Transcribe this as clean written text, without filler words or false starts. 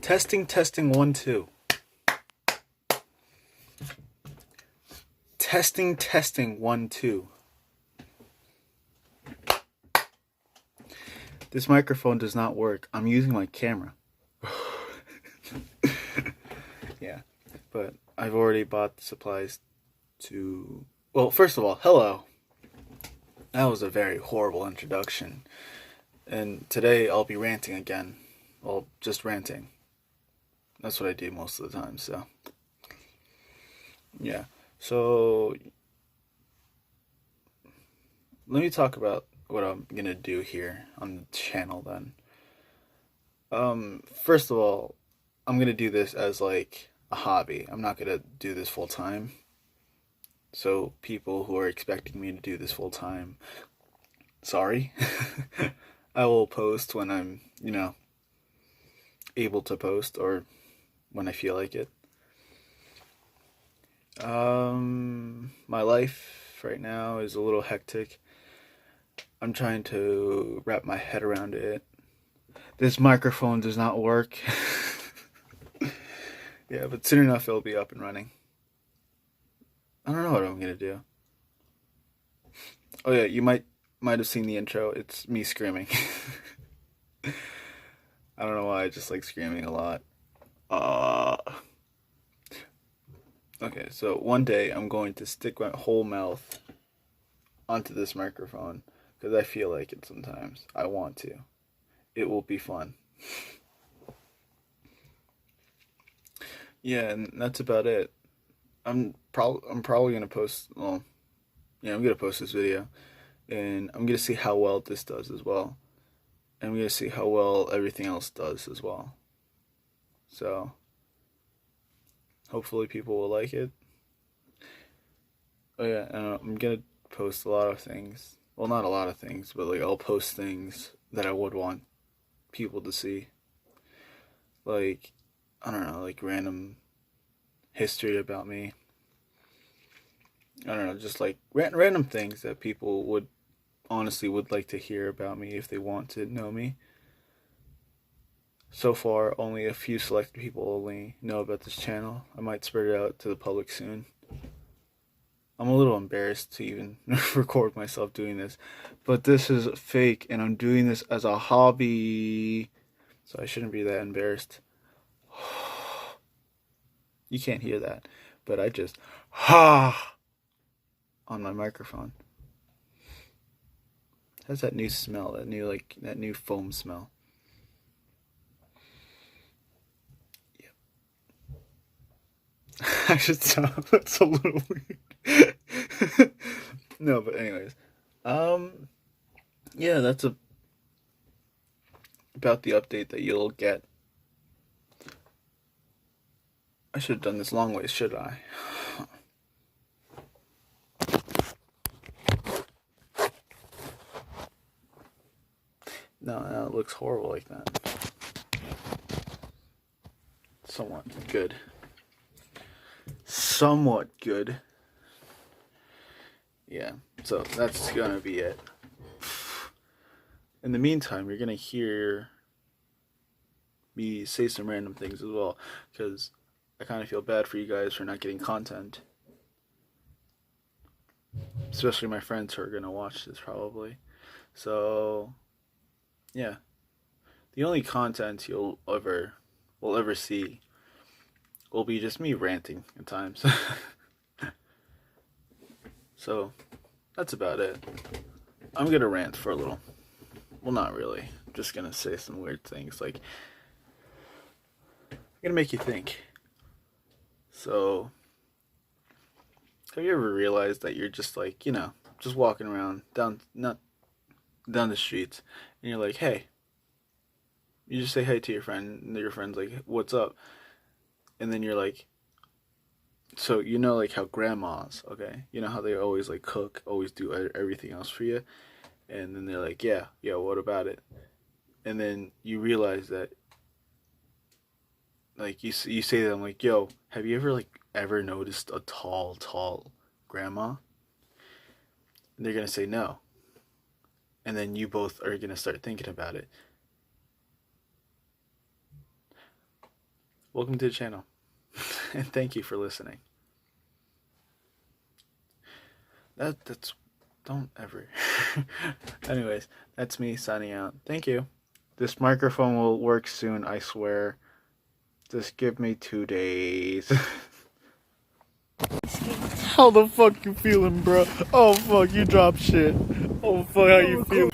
Testing, testing, 1, 2. Testing, testing, 1, 2. This microphone does not work. I'm using my camera. Yeah, but I've already bought the supplies to... Well, first of all, hello. That was a very horrible introduction. And today I'll be ranting again. Well, just ranting. That's what I do most of the time, so... Yeah, so... Let me talk about what I'm gonna do here on the channel then. First of all, I'm gonna do this as like a hobby. I'm not gonna do this full time. So people who are expecting me to do this full time, sorry. I will post when I'm, able to post or when I feel like it. My life right now is a little hectic. I'm trying to wrap my head around it. This microphone does not work. Yeah, but soon enough it'll be up and running. I don't know what I'm gonna do. Oh yeah, you might have seen the intro. It's me screaming. I don't know why, I just like screaming a lot. Okay, so one day I'm going to stick my whole mouth onto this microphone because I feel like it sometimes. I want to. It will be fun. Yeah, and that's about it. I'm probably gonna post. Well, yeah, I'm gonna post this video, and I'm gonna see how well this does as well, and I'm gonna see how well everything else does as well. So, hopefully, people will like it. Oh yeah, and I'm gonna post a lot of things. Well, not a lot of things, but like I'll post things that I would want people to see. Like, I don't know, like random history about me. I don't know, just like random things that people would honestly would like to hear about me if they want to know me. So far, only a few selected people only know about this channel. I might spread it out to the public soon. I'm a little embarrassed to even record myself doing this, but this is fake and I'm doing this as a hobby, so I shouldn't be that embarrassed. You can't hear that, but I just on my microphone. It has that new smell, that new foam smell. Yep. I should stop. That's a little weird. No, but anyways, yeah, that's about the update that you'll get. I should have done this long ways, should I? No, it looks horrible like that. Somewhat good. Somewhat good. Yeah, so that's gonna be it. In the meantime, you're gonna hear me say some random things as well, because I kind of feel bad for you guys for not getting content. Especially my friends who are gonna watch this probably. So, yeah. The only content you'll will ever see will be just me ranting at times. So, that's about it. I'm gonna rant for a little. Well, not really. I'm just gonna say some weird things, like, I'm gonna make you think. So, have you ever realized that you're just like, just walking around down the streets, and you're like, hey, you just say hey to your friend, and your friend's like, what's up? And then you're like, so like how grandmas, okay, how they always like cook, always do everything else for you, and then they're like, yeah, what about it? And then you realize that, like, you say to them like, yo, have you ever noticed a tall grandma? And they're gonna say no, and then you both are gonna start thinking about it. welcome to the channel. And thank you for listening. That's don't ever. Anyways, that's me signing out. Thank you. This microphone will work soon, I swear. Just give me 2 days. How the fuck you feeling, bro? Oh fuck, you dropped shit. Oh fuck, how you feeling?